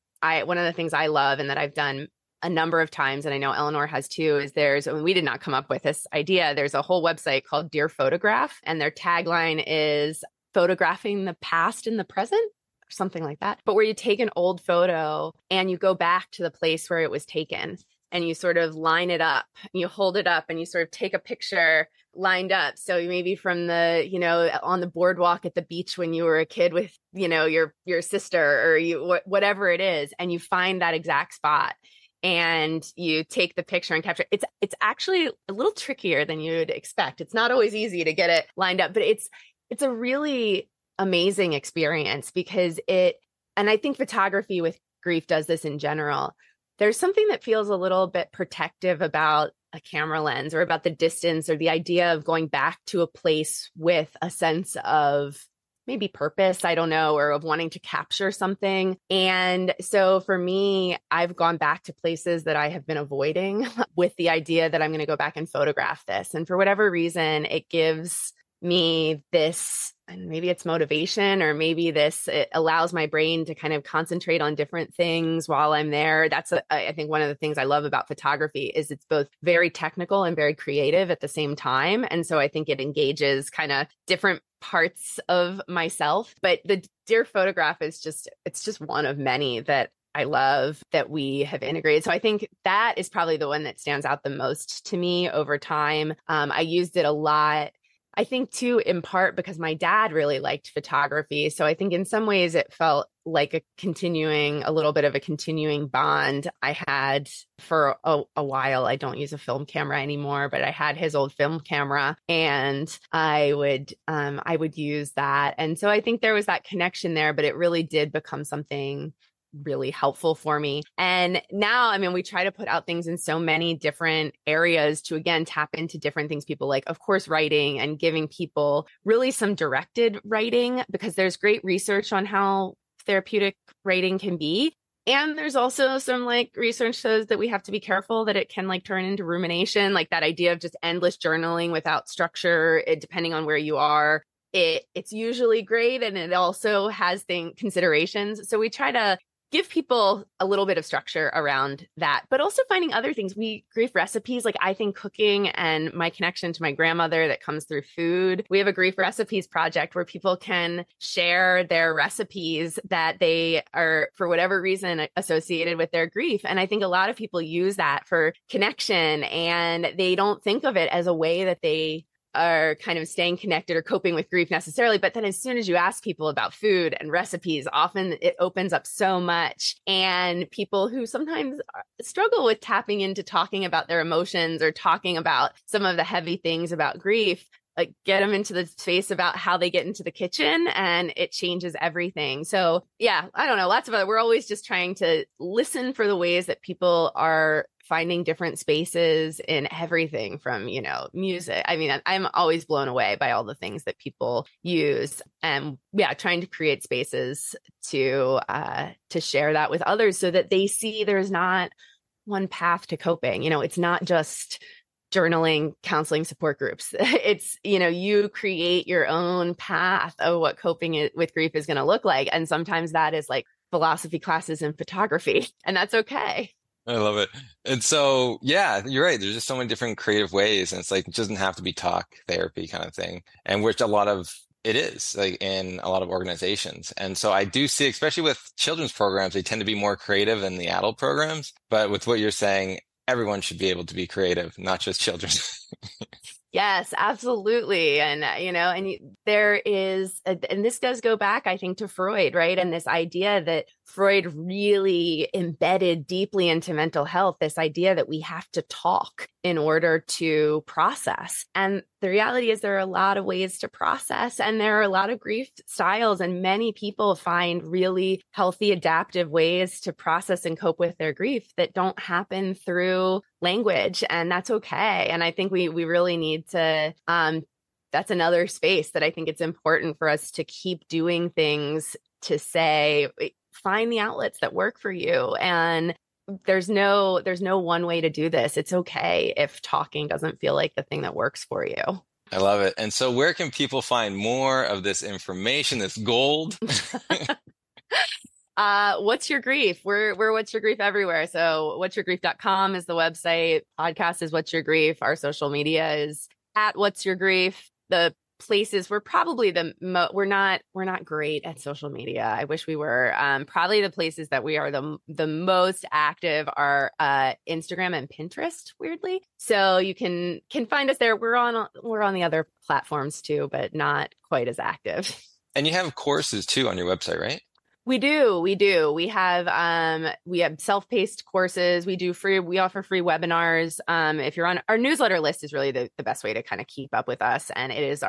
of the things I love and that I've done a number of times, and I know Eleanor has too, is and we did not come up with this idea. There's a whole website called Dear Photograph, and their tagline is photographing the past in the present, something like that, but where you take an old photo and you go back to the place where it was taken and you sort of line it up, you hold it up and you sort of take a picture lined up. So maybe from on the boardwalk at the beach when you were a kid with, your sister or whatever it is, and you find that exact spot and you take the picture and capture it. It's actually a little trickier than you'd expect. It's not always easy to get it lined up, but it's a really amazing experience because and I think photography with grief does this in general. There's something that feels a little bit protective about a camera lens or about the distance or the idea of going back to a place with a sense of maybe purpose, I don't know, or of wanting to capture something. And so for me, I've gone back to places that I have been avoiding with the idea that I'm going to go back and photograph this. And for whatever reason, it gives me this, and maybe it's motivation, or maybe it allows my brain to kind of concentrate on different things while I'm there. I think one of the things I love about photography is it's both very technical and very creative at the same time. And so I think it engages kind of different parts of myself. But the Dear Photograph it's just one of many that I love that we have integrated. So I think that is probably the one that stands out the most to me over time. I used it a lot, I think too, in part because my dad really liked photography. So I think in some ways it felt like a little bit of a continuing bond I had for a while. I don't use a film camera anymore, but I had his old film camera and I would use that. And so I think there was that connection there, but it really did become something really helpful for me. And now, I mean, we try to put out things in so many different areas to, again, tap into different things people like, of course, writing and giving people really some directed writing, because there's great research on how therapeutic writing can be. And there's also some like research shows that we have to be careful that it can like turn into rumination, like that idea of just endless journaling without structure, depending on where you are. It's usually great. And it also has considerations. So we try to give people a little bit of structure around that, but also finding other things. Grief recipes, like I think cooking and my connection to my grandmother that comes through food. We have a grief recipes project where people can share their recipes that they are, for whatever reason, associated with their grief. And I think a lot of people use that for connection, and they don't think of it as a way that they are kind of staying connected or coping with grief necessarily. But then as soon as you ask people about food and recipes, often it opens up so much. And people who sometimes struggle with tapping into talking about their emotions or talking about some of the heavy things about grief, like get them into the space about how they get into the kitchen, and it changes everything. So yeah, I don't know, lots of other, we're always just trying to listen for the ways that people are finding different spaces in everything from, music. I mean, I'm always blown away by all the things that people use, and yeah, trying to create spaces to share that with others so that they see there's not one path to coping. It's not just journaling, counseling, support groups. It's, you create your own path of what coping with grief is going to look like. And sometimes that is like philosophy classes and photography, and that's okay. I love it. And so, yeah, you're right. There's just so many different creative ways. And it's like, it doesn't have to be talk therapy kind of thing. And which a lot of it is, like in a lot of organizations. And so I do see, especially with children's programs, they tend to be more creative than the adult programs. But with what you're saying, everyone should be able to be creative, not just children. Yes, absolutely. And, there is, and this does go back, I think, to Freud, right? And this idea that Freud really embedded deeply into mental health this idea that we have to talk in order to process. And the reality is there are a lot of ways to process, and there are a lot of grief styles, and many people find really healthy, adaptive ways to process and cope with their grief that don't happen through language, and that's okay. And I think we really need to that's another space that I think it's important for us to keep doing things to say, find the outlets that work for you. And there's no one way to do this. It's okay if talking doesn't feel like the thing that works for you. I love it. And so where can people find more of this information, this gold? What's Your Grief? We're What's Your Grief everywhere. So what'syourgrief.com is the website. Podcast is What's Your Grief. Our social media is at What's Your Grief. The places we're probably we're not great at social media. I wish we were. Probably the places that we are the most active are Instagram and Pinterest, weirdly. So you can find us there. We're on the other platforms too, but not quite as active. And you have courses too on your website, right? We do. We have self-paced courses. We offer free webinars. If you're on our newsletter list is really the best way to kind of keep up with us. And it is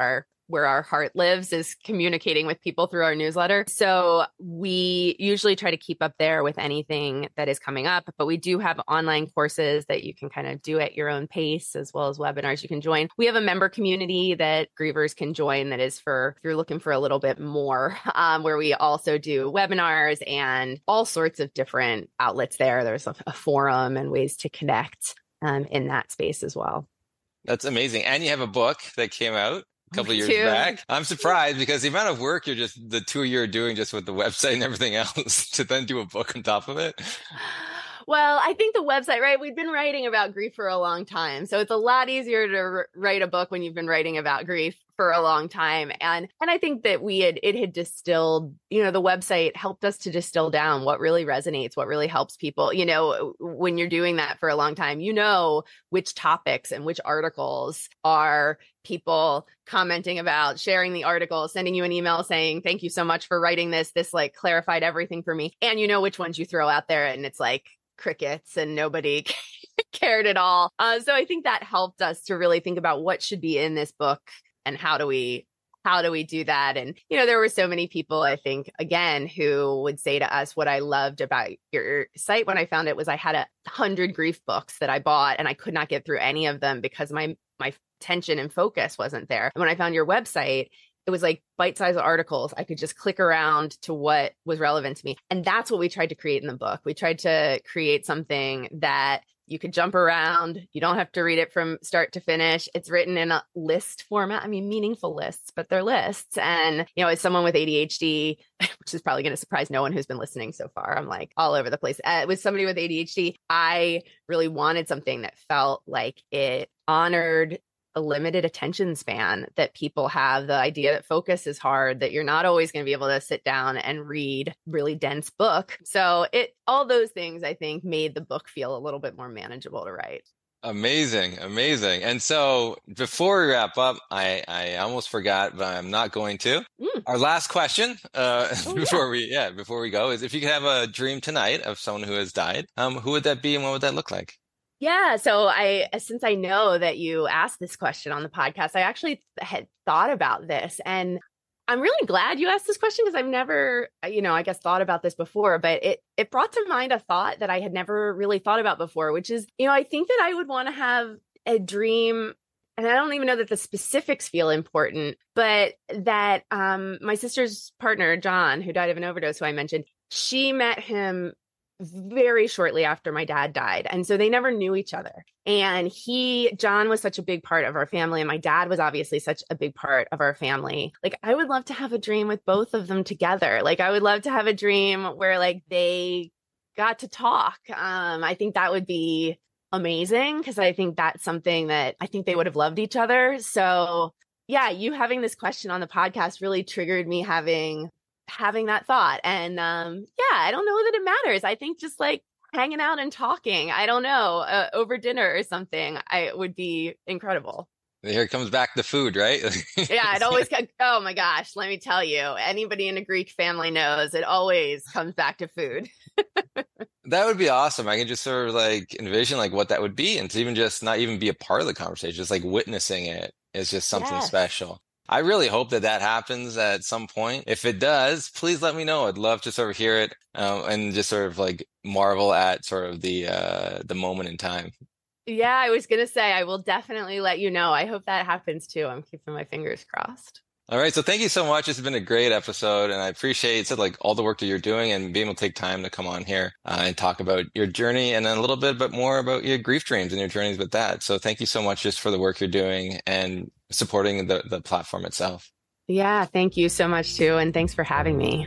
where our heart lives is communicating with people through our newsletter. So we usually try to keep up there with anything that is coming up, but we do have online courses that you can kind of do at your own pace, as well as webinars you can join. We have a member community that grievers can join that is for, if you're looking for a little bit more, where we also do webinars and all sorts of different outlets there. There's a forum and ways to connect in that space as well. That's amazing. And you have a book that came out a couple of years back. I'm surprised because the amount of work the two of you are doing just with the website and everything else to then do a book on top of it. Well, I think the website, right? We've been writing about grief for a long time. So it's a lot easier to write a book when you've been writing about grief for a long time. And I think that it had distilled, the website helped us to distill down what really resonates, what really helps people. When you're doing that for a long time, which topics and which articles are people commenting about, sharing the article, sending you an email saying, thank you so much for writing this. This like clarified everything for me. And which ones you throw out there and it's like crickets and nobody cared at all. So I think that helped us to really think about what should be in this book and how do we do that? And, there were so many people, I think, again, who would say to us, what I loved about your site when I found it was I had 100 grief books that I bought and I could not get through any of them because my attention and focus wasn't there. And when I found your website, it was like bite-sized articles. I could just click around to what was relevant to me. And that's what we tried to create in the book. We tried to create something that you could jump around. You don't have to read it from start to finish. It's written in a list format. I mean, meaningful lists, but they're lists. And, as someone with ADHD, which is probably going to surprise no one who's been listening so far, I'm like all over the place. With somebody with ADHD, I really wanted something that felt like it honored a limited attention span that people have, the idea that focus is hard, that you're not always going to be able to sit down and read really dense book. So all those things, I think, made the book feel a little bit more manageable to write. Amazing. And so before we wrap up, I almost forgot, but I'm not going to. Our last question before we go is if you could have a dream tonight of someone who has died, who would that be and what would that look like? Yeah. So since I know that you asked this question on the podcast, I actually had thought about this, and I'm really glad you asked this question because I've never, I guess thought about this before, but it brought to mind a thought that I had never really thought about before, which is, I think that I would want to have a dream, and I don't even know that the specifics feel important, but that my sister's partner, John, who died of an overdose, who I mentioned, she met him very shortly after my dad died. And so they never knew each other. And John was such a big part of our family. And my dad was obviously such a big part of our family. Like, I would love to have a dream with both of them together. Like, I would love to have a dream where like they got to talk. I think that would be amazing because I think that's something that I think they would have loved each other. So yeah, you having this question on the podcast really triggered me having that thought. And I don't know that it matters. I think just like hanging out and talking, I don't know, over dinner or something, would be incredible. Here comes back the food, right? Yeah, it always, oh my gosh, let me tell you, anybody in a Greek family knows it always comes back to food. That would be awesome. I can just sort of like envision like what that would be, and to even just not even be a part of the conversation, just like witnessing it is just something Yes. special. I really hope that that happens at some point. If it does, please let me know. I'd love to sort of hear it, and just sort of like marvel at sort of the moment in time. Yeah, I was going to say, I will definitely let you know. I hope that happens too. I'm keeping my fingers crossed. All right, so thank you so much. It's been a great episode, and I appreciate like all the work that you're doing and being able to take time to come on here and talk about your journey and then a little bit more about your grief dreams and your journeys with that. So thank you so much just for the work you're doing and supporting the platform itself. Yeah, thank you so much too. And thanks for having me.